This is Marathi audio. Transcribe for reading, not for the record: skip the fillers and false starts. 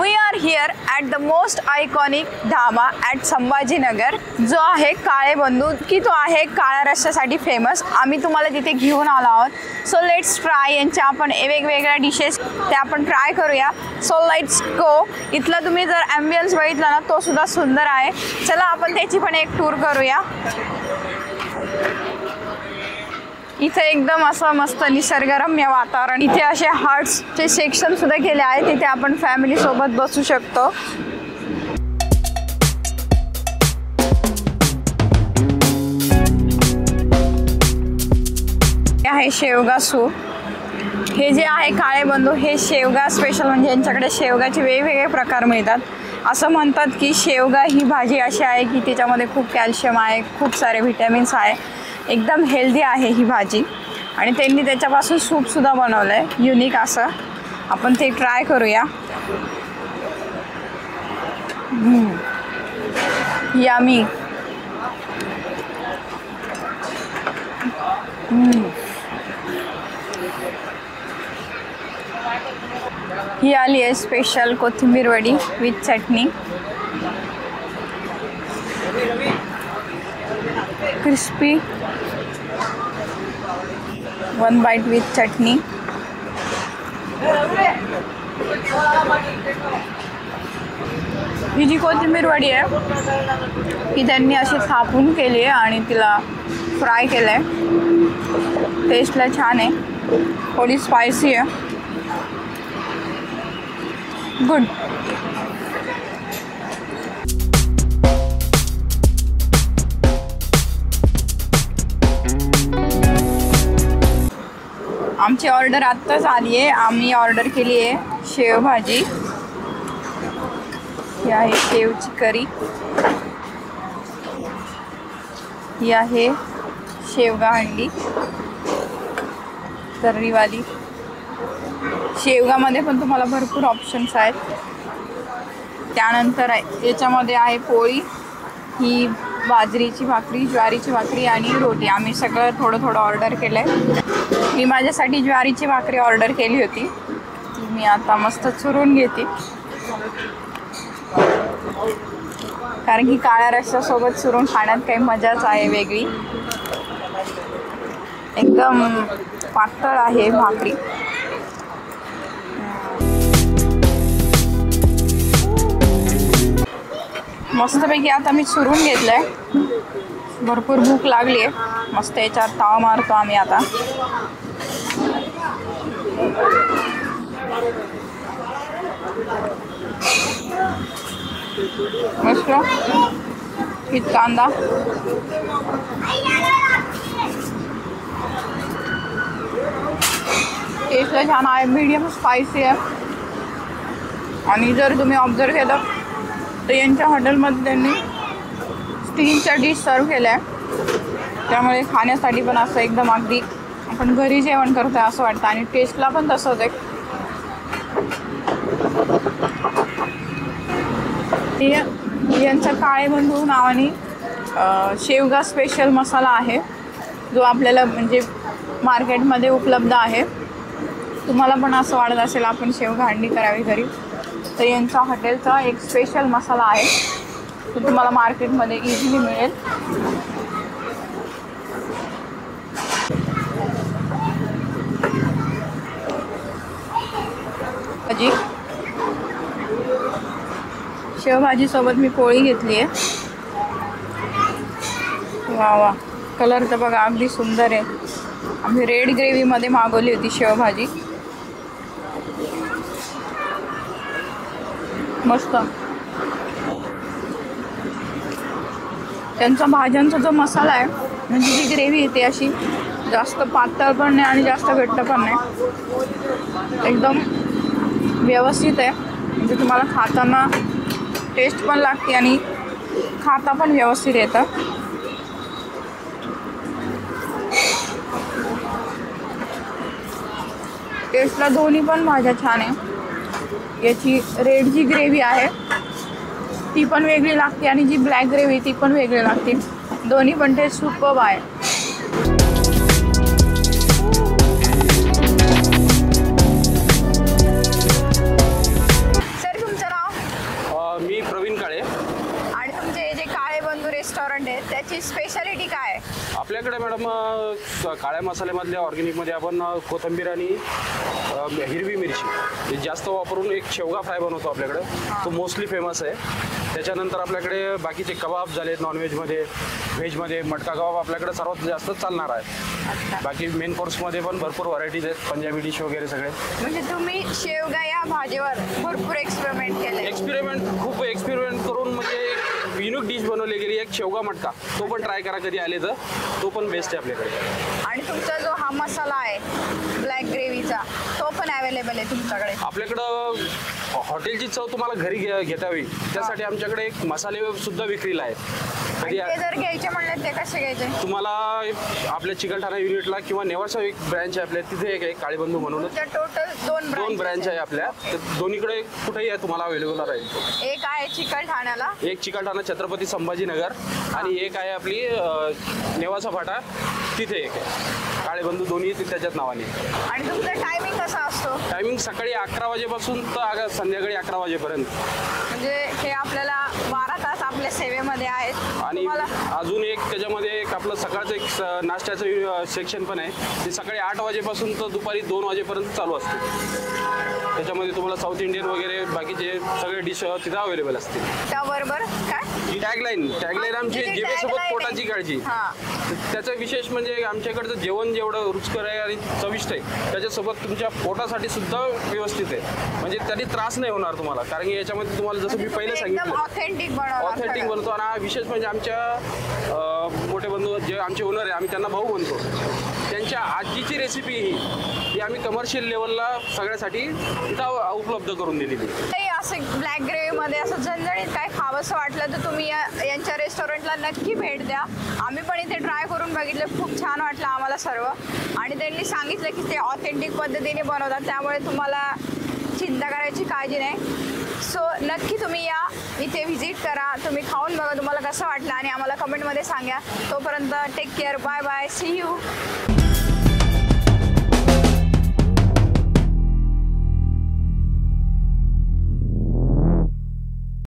We are here at the most iconic dhaba at Sambhajinagar, जो आहे काळे बंधू की तो आहे काळ्या रस्स्यासाठी फेमस। आम्ही तुम्हाला तिथे घेऊन आलो आहोत। सो लेट्स ट्राय यांच्या आपण वेगवेगळ्या डिशेस त्या आपण ट्राय करूया। So let's go. इथला तुम्ही जर ॲम्बियन्स बघितला ना तो सुद्धा सुंदर आहे। चला आपण त्याची पण एक टूर करूया। इथे एकदम असं मस्त निसर्गरम्य वातावरण। इथे असे हार्ट्सचे सेक्शन सुद्धा केले आहे, तिथे आपण फॅमिली सोबत बसू शकतो। हे आहे शेवगा सूप। हे जे आहे काळे बंधू हे शेवगा स्पेशल, म्हणजे यांच्याकडे शेवगाचे वेगवेगळे प्रकार मिळतात। असं म्हणतात की शेवगा ही भाजी अशी आहे की त्याच्यामध्ये खूप कॅल्शियम आहे, खूप सारे व्हिटॅमिन्स आहे, एकदम हेल्दी आहे ही भाजी। आणि त्यांनी त्याच्यापासून सूप सुद्धा बनवलं आहे युनिक असं। आपण ते ट्राय करूया। यमी। ही आली आहे special kothimbir vadi with chutney, crispy one bite with chutney. ही जी कोथिंबीर वडी आहे ही त्यांनी अशी थापून केली आहे आणि तिला फ्राय केलं आहे। टेस्टला छान आहे, थोडी स्पायसी आहे, गुड। आमची ऑर्डर आत्ताच आली आहे। आम्ही ऑर्डर केली आहे शेवभाजी, ही आहे शेवची करी, ही आहे शेवगा हंडी तर्रीवाली। शेवगामध्ये पण तुम्हाला भरपूर ऑप्शन्स आहेत। त्यानंतर याच्यामध्ये आहे पोळी, ही बाजरीची भाकरी, ज्वारीची भाकरी आणि रोटी। आम्ही सगळं थोडं थोडं ऑर्डर केलं आहे। मी माझ्यासाठी ज्वारीची भाकरी ऑर्डर केली होती, मी आता मस्त चुरून घेते, कारण की काळ्या रस्स्यासोबत चुरून खाण्यात काही मजाच आहे वेगळी। एकदम पातळ आहे भाकरी। मस्तपैकी आता मी चुरून घेतलंय, भरपूर भूक लागली आहे। मस्त याच्यात ताव मारतो आम्ही आता। मस्त ही कांदा, टेस्टला छान आहे, मीडियम स्पायसी आहे। आणि जर तुम्ही ऑब्झर्व केलं तर यांच्या हॉटेलमध्ये त्यांनी स्टीलच्या डिश सर्व केल्या आहे, त्यामुळे खाण्यासाठी पण असं एकदम अगदी आपण घरी जेवण करतोय असं वाटतं। आणि टेस्टला पण तसंच आहे। यांचा काळे बंधू नावाने शेवगा स्पेशल मसाला आहे, जो आपल्याला म्हणजे मार्केटमध्ये उपलब्ध आहे। तुम्हाला पण असं वाटत असेल आपण शेवगा हंडी करावी घरी, तर यांचा हॉटेलचा एक स्पेशल मसाला आहे, तो तुम्हाला मार्केटमध्ये इझिली मिळेल। भाजी, शेवभाजी सोबत मी पोळी घेतली आहे। वा वा, कलर तर बघा अगदी सुंदर आहे। आम्ही रेड ग्रेव्हीमध्ये मागवली होती शेवभाजी, मस्त। त्यांचा भाज्यांचा जो मसाला आहे, म्हणजे जी ग्रेव्ही येते अशी जास्त पातळ पण नाही आणि जास्त घट्ट पण नाही, एकदम व्यवस्थित आहे। म्हणजे तुम्हाला खाताना टेस्ट पण लागते आणि खाता पण व्यवस्थित येतं। टेस्टला दोन्ही पण भाज्या छान आहे। याची रेड जी ग्रेव्ही आहे ती पण वेगळी लागते आणि जी ब्लॅक ग्रेव्ही ती पण वेगळी लागते, दोन्ही पण टेस्ट सुपर्ब आहे। सर तुमचं नाव? आपल्याकडे मॅडम काळ्या मसाल्यामधल्या ऑर्गॅनिकमध्ये आपण कोथिंबीर आणि हिरवी मिरची हे जास्त वापरून एक शेवगा फ्राय बनवतो आपल्याकडे, तो मोस्टली फेमस आहे. त्याच्यानंतर आपल्याकडे बाकीचे कबाब झाले नॉनव्हेजमध्ये, व्हेजमध्ये मटका कबाब आपल्याकडे सर्वात जास्त चालणार आहे. बाकी मेन कोर्समध्ये पण भरपूर व्हरायटीज आहेत, पंजाबी डिश वगैरे सगळे. म्हणजे तुम्ही शेवगा या भाजीवर भरपूर एक्सपेरिमेंट केले. खूप एक्सपेरिमेंट करून म्हणजे युनिक डिश बनवली गेली एक शेवगा मटका, तो पण ट्राय करा कधी आले तर, तो पण बेस्ट आहे आपल्याकडे. आणि तुमचा जो हा मसाला आहे ब्लॅक ग्रेव्हीचा, तो पण अवेलेबल आहे तुमच्याकडे. आपल्याकडं हॉटेलची चव तुम्हाला घरी घेता येईल त्यासाठी आमच्याकडे एक मसाले सुद्धा विक्रीला आहे. ते जर घ्यायचे म्हणले ते कसे घ्यायचे? तुम्हाला आपल्या चिकलठाणा युनिटला किंवा नेवासा एक ब्रँच आहे आपल्या तिथे, एक आहे काळेबंधू म्हणून. टोटल दोन ब्रँच आहे आपल्या, दोन्हीकडे कुठेही आहे तुम्हाला अवेलेबल राहील. एक आहे चिकलठाण्याला, एक चिकलठाणा छत्रपती संभाजीनगर आणि एक आहे आपली नेवासा फाटा, तिथे एक आहे काळेबंधू, दोन्ही त्याच्याच नावाने. आणि तुमचा टायमिंग कसा असतो? टायमिंग सकाळी 11 वाजेपासून तर संध्याकाळी 11 वाजेपर्यंत. म्हणजे हे आपल्याला 12 तास आपल्या सेवेमध्ये आहेत. आणि अजून एक त्याच्यामध्ये एक आपलं सकाळचं एक नाश्त्याचं सेक्शन पण आहे, ते सकाळी 8 वाजेपासून तर दुपारी 2 वाजेपर्यंत चालू असते. त्याच्यामध्ये तुम्हाला साऊथ इंडियन वगैरे बाकीचे सगळे डिश तिथं अवेलेबल असतील. त्याबरोबर काय टॅगलाईन आमची जेवेसोबत पोटाची काळजी. त्याचं विशेष म्हणजे आमच्याकडचं जेवण जेवढं रुचकर आहे आणि चविष्ट आहे त्याच्यासोबत तुमच्या पोटासाठी सुद्धा व्यवस्थित आहे, म्हणजे त्याने त्रास नाही होणार तुम्हाला. कारण की याच्यामध्ये तुम्हाला जसं मी पहिले सांगितलं ऑथेंटिक बनवतो. आणि विशेष म्हणजे आमच्या मोठे बंधू जे आमचे ओनर आहे, आम्ही त्यांना भाऊ म्हणतो, त्यांच्या आजीची रेसिपी ही आम्ही कमर्शियल लेवलला सगळ्यासाठी इथं उपलब्ध करून दिलेली. असं ब्लॅक ग्रेव्हीमध्ये असं झणझणीत काय खावंसं वाटलं तर तुम्ही यांच्या रेस्टॉरंटला नक्की भेट द्या. आम्ही पण इथे ट्राय करून बघितलं, खूप छान वाटलं आम्हाला सर्व. आणि त्यांनी सांगितलं की ते ऑथेंटिक पद्धतीने बनवतात, त्यामुळे तुम्हाला चिंता करायची काळजी नाही. सो नक्की तुम्ही या इथे व्हिजिट करा, तुम्ही खाऊन बघा तुम्हाला कसं वाटलं आणि आम्हाला कमेंटमध्ये सांगा. तोपर्यंत take care, bye bye, see you.